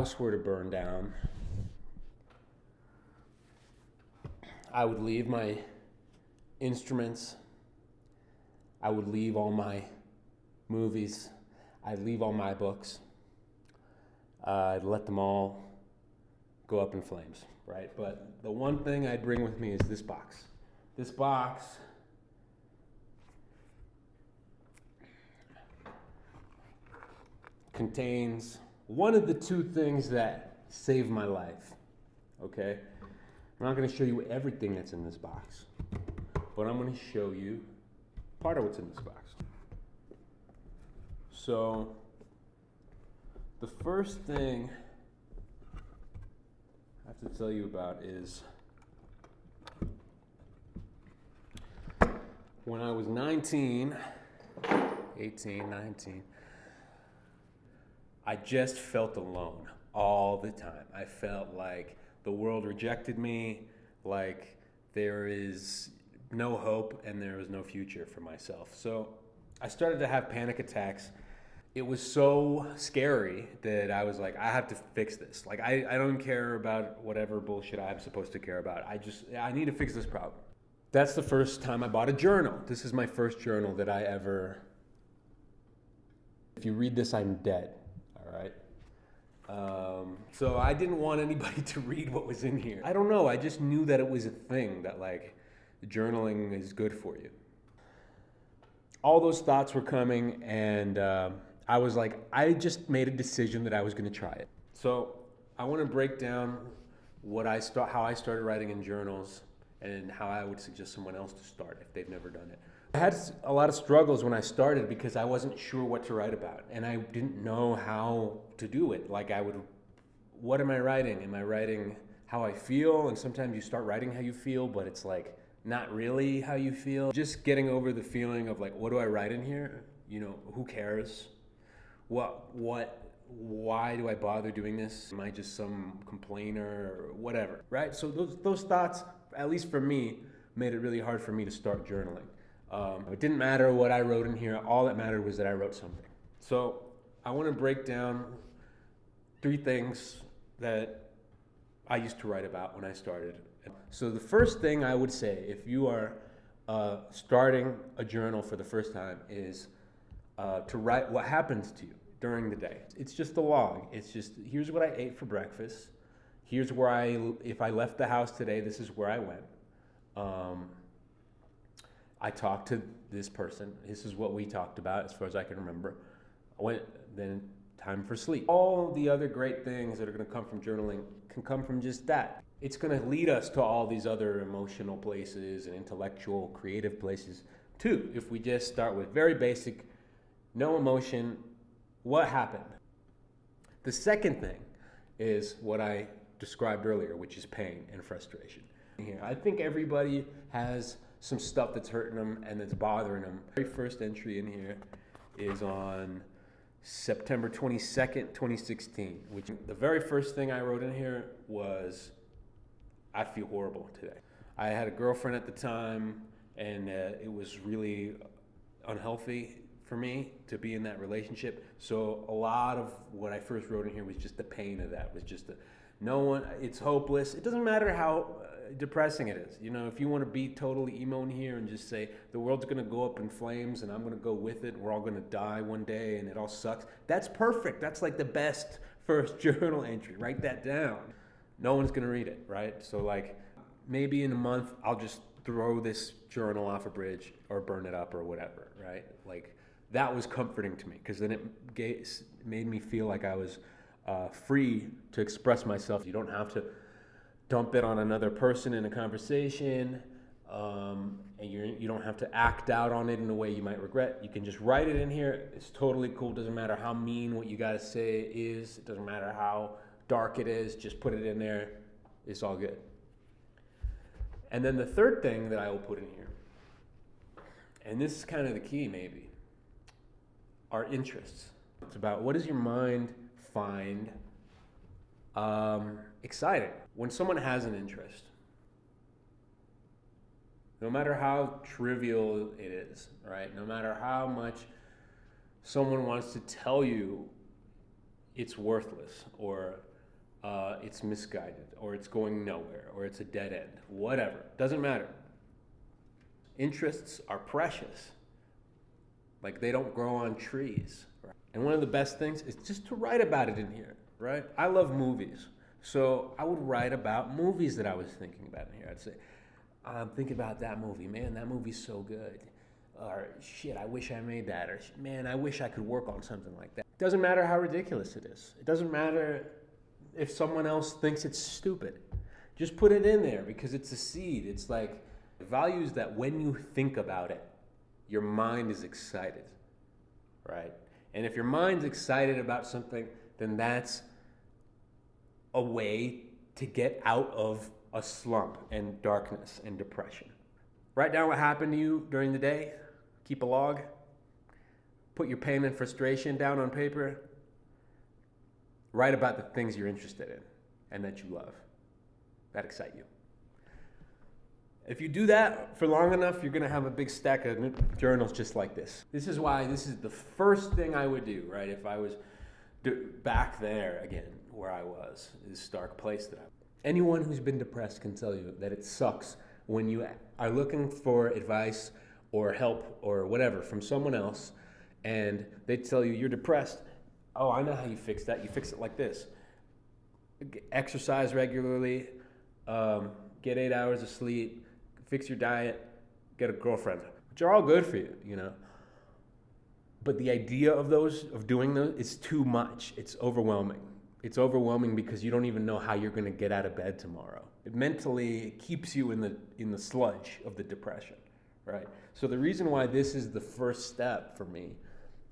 house were to burn down, I would leave my instruments, I would leave all my movies, I'd leave all my books, I'd let them all go up in flames, right? But the one thing I'd bring with me is this box. This box contains one of the two things that saved my life, okay? I'm not going to show you everything that's in this box, but I'm going to show you part of what's in this box. So, the first thing I have to tell you about is when I was 19, I just felt alone all the time. I felt like the world rejected me, like there is no hope and there is no future for myself. So I started to have panic attacks. It was so scary that I was like, I have to fix this. Like, I don't care about whatever bullshit I'm supposed to care about. I need to fix this problem. That's the first time I bought a journal. This is my first journal that I ever... If you read this, I'm dead, all right? So I didn't want anybody to read what was in here. I don't know, I just knew that it was a thing, that like, journaling is good for you. All those thoughts were coming, and I was like, I just made a decision that I was going to try it. So I want to break down how I started writing in journals and how I would suggest someone else to start if they've never done it. I had a lot of struggles when I started because I wasn't sure what to write about, and I didn't know how to do it. Like what am I writing? Am I writing how I feel? And sometimes you start writing how you feel, but it's like not really how you feel. Just getting over the feeling of like, what do I write in here? You know, who cares? Why do I bother doing this? Am I just some complainer or whatever, right? So those thoughts, at least for me, made it really hard for me to start journaling. It didn't matter what I wrote in here. All that mattered was that I wrote something. So I want to break down 3 things that I used to write about when I started. So the first thing I would say, if you are starting a journal for the first time, is to write what happens to you during the day. It's just a log. It's just, here's what I ate for breakfast. Here's where if I left the house today, this is where I went. I talked to this person. This is what we talked about as far as I can remember. Then time for sleep. All the other great things that are going to come from journaling can come from just that. It's going to lead us to all these other emotional places and intellectual, creative places too. If we just start with very basic, no emotion, what happened? The second thing is what I described earlier, which is pain and frustration. I think everybody has some stuff that's hurting them and that's bothering them. The very first entry in here is on September 22nd, 2016, which the very first thing I wrote in here was, I feel horrible today. I had a girlfriend at the time, and it was really unhealthy for me to be in that relationship. So a lot of what I first wrote in here was just the pain of that, was just it's hopeless. It doesn't matter how depressing it is. You know, if you want to be totally emo in here and just say the world's going to go up in flames and I'm going to go with it, we're all going to die one day and it all sucks, that's perfect. That's like the best first journal entry. Write that down. No one's going to read it, right? So like maybe in a month I'll just throw this journal off a bridge or burn it up or whatever, right? Like that was comforting to me, because then it made me feel like I was free to express myself. You don't have to dump it on another person in a conversation, and you don't have to act out on it in a way you might regret. You can just write it in here. It's totally cool. Doesn't matter how mean what you gotta say is. It doesn't matter how dark it is. Just put it in there. It's all good. And then the third thing that I will put in here, and this is kind of the key maybe, are interests. It's about, what does your mind find exciting? When someone has an interest, no matter how trivial it is, right? No matter how much someone wants to tell you it's worthless or it's misguided, or it's going nowhere, or it's a dead end, whatever. Doesn't matter. Interests are precious. Like, they don't grow on trees. Right? And one of the best things is just to write about it in here, right? I love movies. So I would write about movies that I was thinking about in here. I'd say, I'm thinking about that movie. Man, that movie's so good. Or, shit, I wish I made that. Or, man, I wish I could work on something like that. It doesn't matter how ridiculous it is. It doesn't matter if someone else thinks it's stupid. Just put it in there because it's a seed. It's like values that when you think about it, your mind is excited, right? And if your mind's excited about something, then that's a way to get out of a slump and darkness and depression. Write down what happened to you during the day. Keep a log. Put your pain and frustration down on paper. Write about the things you're interested in and that you love, that excite you. If you do that for long enough, you're going to have a big stack of journals just like this. This is why this is the first thing I would do, right? If I was back there again, where I was, this dark place that I was. Anyone who's been depressed can tell you that it sucks when you are looking for advice or help or whatever from someone else, and they tell you you're depressed. Oh, I know how you fix that. You fix it like this. Exercise regularly, get 8 hours of sleep, fix your diet, get a girlfriend, which are all good for you, you know. But the idea of doing those is too much. It's overwhelming. It's overwhelming because you don't even know how you're going to get out of bed tomorrow. It keeps you in the sludge of the depression, right? So the reason why this is the first step for me,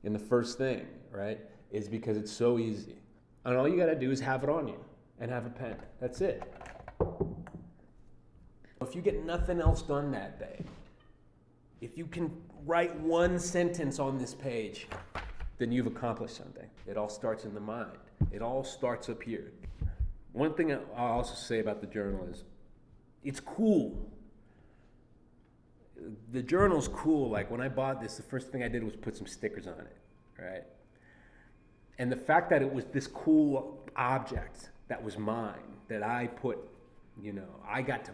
and the first thing, right, is because it's so easy. And all you got to do is have it on you and have a pen. That's it. If you get nothing else done that day, if you can write one sentence on this page, then you've accomplished something. It all starts in the mind. It all starts up here. One thing I'll also say about the journal is it's cool. The journal's cool. Like, when I bought this, the first thing I did was put some stickers on it, right? And the fact that it was this cool object that was mine, that I put, I got to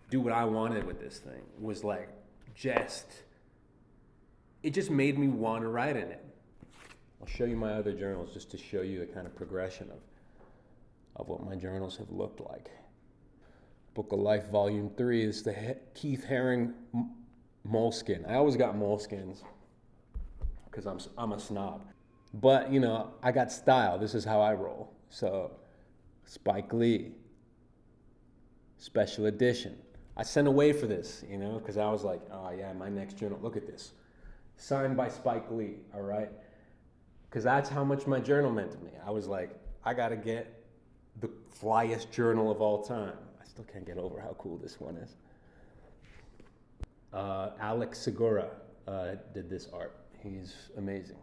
do what I wanted with this thing, was like it just made me want to write in it. I'll show you my other journals just to show you the kind of progression of what my journals have looked like. Book of Life, Volume 3 is the Keith Haring moleskin. I always got moleskins because I'm a snob. But, I got style. This is how I roll. So, Spike Lee, special edition. I sent away for this, because I was like, oh yeah, my next journal, look at this. Signed by Spike Lee, all right? Because that's how much my journal meant to me. I was like, I gotta get the flyest journal of all time. I still can't get over how cool this one is. Alex Segura did this art. He's amazing.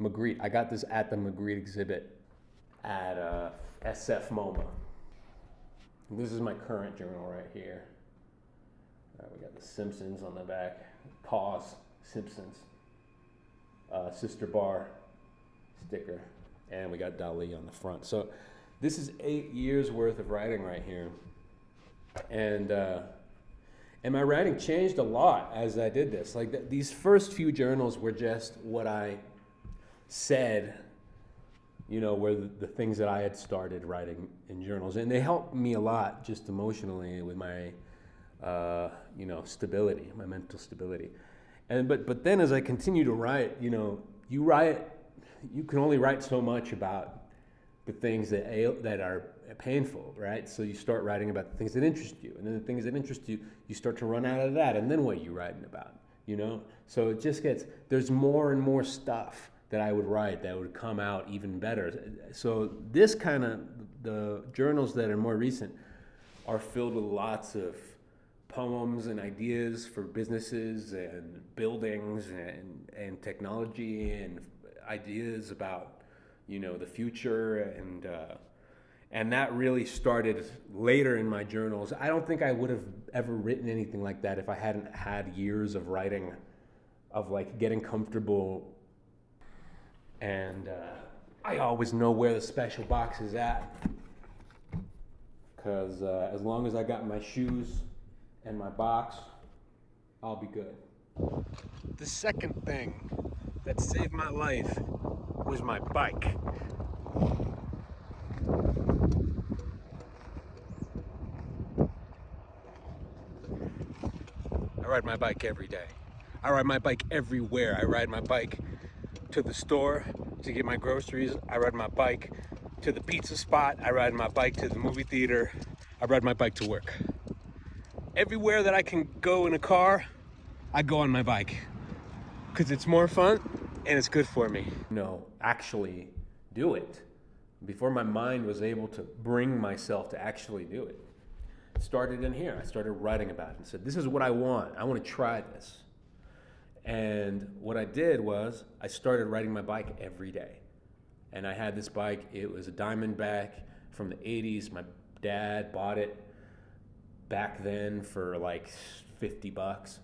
Magritte, I got this at the Magritte exhibit at SF MoMA. This is my current journal right here. We got the Simpsons on the back. Pause, Simpsons. Sister Bar sticker. And we got Dali on the front. So this is 8 years worth of writing right here. And my writing changed a lot as I did this. Like these first few journals were just what I said, were the things that I had started writing in journals. And they helped me a lot just emotionally with my, stability, my mental stability. But then as I continue to write, you can only write so much about the things that are painful, right? So you start writing about the things that interest you. And then the things that interest you, you start to run out of that. And then what are you writing about, So it just there's more and more stuff that I would write that would come out even better. So this the journals that are more recent are filled with lots of poems and ideas for businesses and buildings and technology and ideas about, the future. And that really started later in my journals. I don't think I would have ever written anything like that if I hadn't had years of writing, of like getting comfortable and I always know where the special box is at. Because as long as I got my shoes and my box, I'll be good. The second thing that saved my life was my bike. I ride my bike every day. I ride my bike everywhere. I ride my bike to the store to get my groceries. I ride my bike to the pizza spot. I ride my bike to the movie theater. I ride my bike to work. Everywhere that I can go in a car, I go on my bike. Because it's more fun and it's good for me. No, actually do it. Before my mind was able to bring myself to actually do it. It started in here. I started writing about it and said, this is what I want. I want to try this. And what I did was I started riding my bike every day. And I had this bike. It was a Diamondback from the 80s. My dad bought it back then for like $50.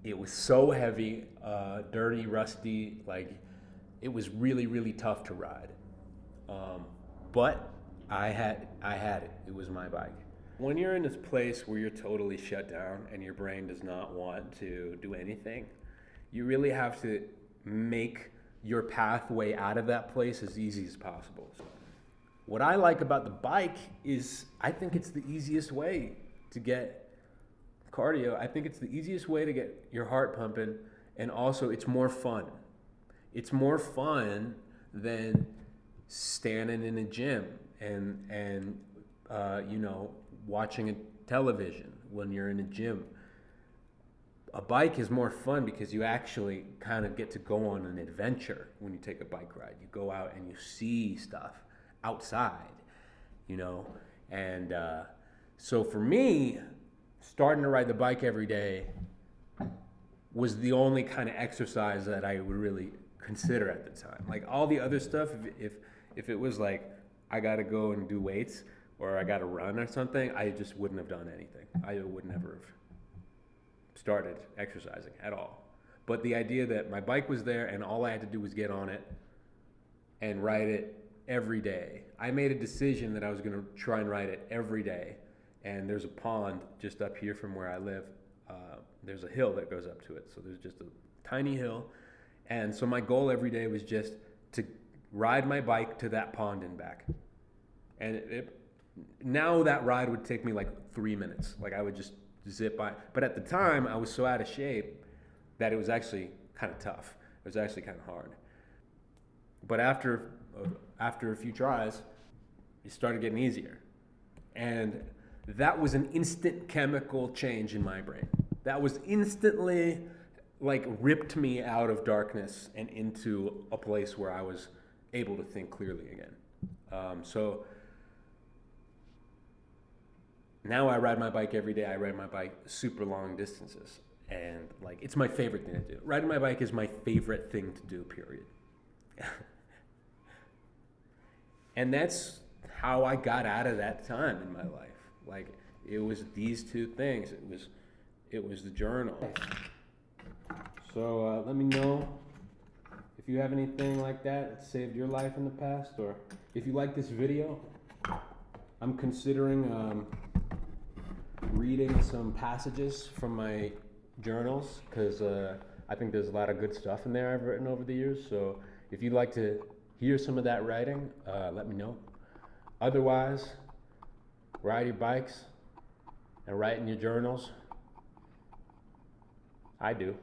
It was so heavy, dirty, rusty, like it was really, really tough to ride. But I had it. It was my bike. When you're in this place where you're totally shut down and your brain does not want to do anything, you really have to make your pathway out of that place as easy as possible. What I like about the bike is I think it's the easiest way to get cardio. I think it's the easiest way to get your heart pumping, and also it's more fun. It's more fun than standing in a gym and watching a television when you're in a gym. A bike is more fun because you actually kind of get to go on an adventure when you take a bike ride. You go out and you see stuff outside, and so for me, starting to ride the bike every day was the only kind of exercise that I would really consider at the time. Like all the other stuff, if it was like I got to go and do weights or I got to run or something, I just wouldn't have done anything. I would never have started exercising at all. But the idea that my bike was there and all I had to do was get on it and ride it every day. I made a decision that I was going to try and ride it every day. And there's a pond just up here from where I live. There's a hill that goes up to it. So there's just a tiny hill. And so my goal every day was just to ride my bike to that pond and back. And now that ride would take me like 3 minutes. Like I would just zip by. But at the time, I was so out of shape that it was actually kind of tough. It was actually kind of hard. But after a few tries, it started getting easier. And that was an instant chemical change in my brain. That was instantly like ripped me out of darkness and into a place where I was able to think clearly again. So now I ride my bike every day. I ride my bike super long distances. And like, it's my favorite thing to do. Riding my bike is my favorite thing to do, period. And that's how I got out of that time in my life. Like, it was these two things. It was the journal. So let me know if you have anything like that saved your life in the past, or if you like this video. I'm considering reading some passages from my journals because I think there's a lot of good stuff in there I've written over the years. So if you'd like to hear some of that writing, let me know. Otherwise, ride your bikes and write in your journals. I do.